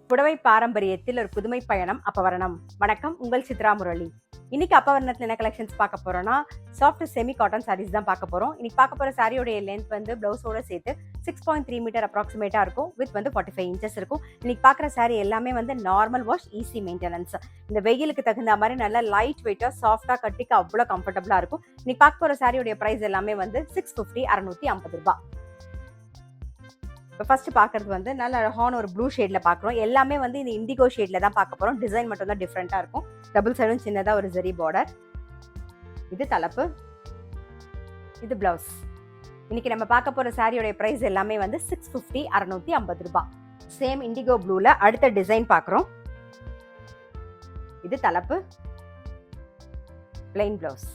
புடவை பாரம்பரியத்தில் ஒரு புதுமை பயணம் அப்பவரணம். வணக்கம், உங்கள் சித்ரா முரளி. இன்னைக்கு அப்பவரணத்தில் என்ன கலெக்ஷன்ஸ் பார்க்க போறோம்னா, சாஃப்ட் செமி காட்டன் சாரீஸ் தான் பார்க்க போறோம். இன்னைக்கு பார்க்க போற சாரியோட லென்த் வந்து பிளவுஸோட சேர்த்து 6.3 மீட்டர் அப்ராக்சிமேட்டா இருக்கும். வித் வந்து 45 இன்ச்சஸ் இருக்கும். இன்னைக்கு பார்க்குற சாரி எல்லாமே வந்து நார்மல் வாஷ், ஈஸி மெயின்டெனன்ஸ். இந்த வெயிலுக்கு தகுந்த மாதிரி நல்லா லைட் வெயிட்டா சாஃப்டா கட்டிக்க அவ்வளோ கம்ஃபர்டபுளா இருக்கும். இன்னைக்கு பார்க்க போற சாரியோட பிரைஸ் எல்லாமே வந்து 650, 650 ரூபாய். இப்போ ஃபர்ஸ்ட் பார்க்கறது வந்து நல்ல அழகான ஒரு ப்ளூ ஷேட்ல பார்க்குறோம். எல்லாமே வந்து இந்த இண்டிகோ ஷேட்ல தான் பார்க்க போறோம். டிசைன் மட்டும் தான் டிஃப்ரெண்டா இருக்கும். டபுள் சைடும் சின்னதா ஒரு ஜரி பார்டர். இது தலைப்பு, இது பிளவுஸ். இன்னைக்கு நம்ம பார்க்க போற சாரியோட பிரைஸ் எல்லாமே வந்து 650, 650 ரூபாய். சேம் இண்டிகோ ப்ளூல அடுத்த டிசைன் பார்க்குறோம். இது தலைப்பு, பிளைன் பிளவுஸ்.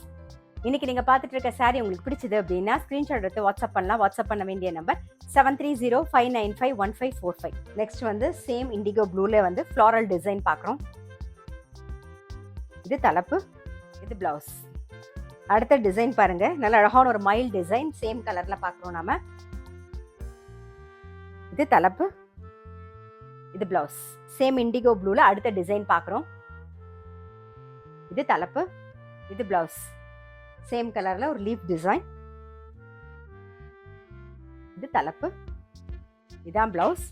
இன்னைக்கு நீங்க பார்த்துட்டு இருக்க சாரி உங்களுக்கு பிடிச்சது அப்படின்னா ஸ்கிரீன்ஷாட் எடுத்து வாட்ஸ்அப் பண்ணலாம். வாட்ஸ்அப் பண்ண வேண்டிய நம்பர் 7305951545. நெக்ஸ்ட் வந்து சேம் இண்டிகோ ப்ளூல வந்து ஃப்ளாரல் டிசைன் பார்க்குறோம். இது தலைப்பு, இது பிளவுஸ். அடுத்த டிசைன் பாருங்க, நல்ல அழகான ஒரு மைல்ட் டிசைன், சேம் கலர்ல பார்க்குறோம் நாம. இது தலைப்பு, இது பிளவுஸ். சேம் இண்டிகோ ப்ளூல அடுத்த டிசைன் பார்க்குறோம். இது தலைப்பு, இது பிளவுஸ். சேம் கலர்ல ஒரு லீஃப் டிசைன். இது தலைப்பு, இதான் பிளவுஸ்.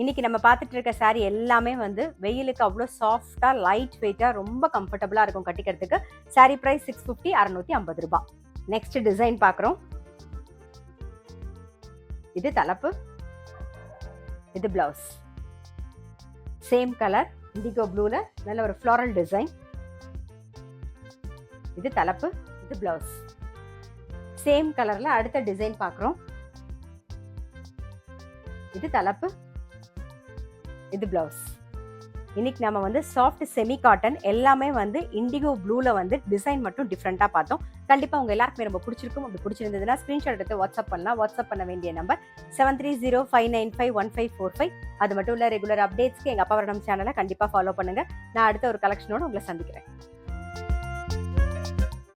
இன்னைக்கு நம்ம பார்த்துட்டு இருக்க சாரி எல்லாமே வந்து வெயிலுக்கு அவ்வளோ சாஃப்டா லைட் வெயிட்டா ரொம்ப கம்ஃபர்டபுளா இருக்கும் கட்டிக்கிறதுக்கு. சாரி பிரைஸ் 650, 650 ரூபாய். நெக்ஸ்ட் டிசைன் பார்க்குறோம். இது தலைப்பு, இது பிளவுஸ். சேம் கலர் இண்டிகோ ப்ளூல நல்ல ஒரு ஃப்ளாரல் டிசைன். இது தலைப்பு, இது பிளவுஸ். சேம் கலர்ல அடுத்த டிசைன் பார்க்குறோம். இது தலைப்பு, இது பிளவுஸ். இன்னைக்கு நம்ம வந்து சாஃப்ட் செமி காட்டன் எல்லாமே வந்து இண்டிகோ ப்ளூல வந்து டிசைன் மட்டும் டிஃப்ரெண்டா பார்த்தோம். கண்டிப்பா உங்க எல்லாருக்குமே ரொம்ப பிடிச்சிருக்கும். அப்படி பிடிச்சிருந்ததுன்னா ஸ்கிரீன்ஷாட் எடுத்து வாட்ஸ்அப் பண்ணலாம். வாட்ஸ்அப் பண்ண வேண்டிய நம்பர் 7305951545. அது மட்டும் இல்ல, ரெகுலர் அப்டேட்ஸ்க்கு எங்க அப்பவரணம் சேனலை கண்டிப்பா ஃபாலோ பண்ணுங்க. நான் அடுத்த ஒரு கலெக்ஷனோட உங்களை சந்திக்கிறேன்.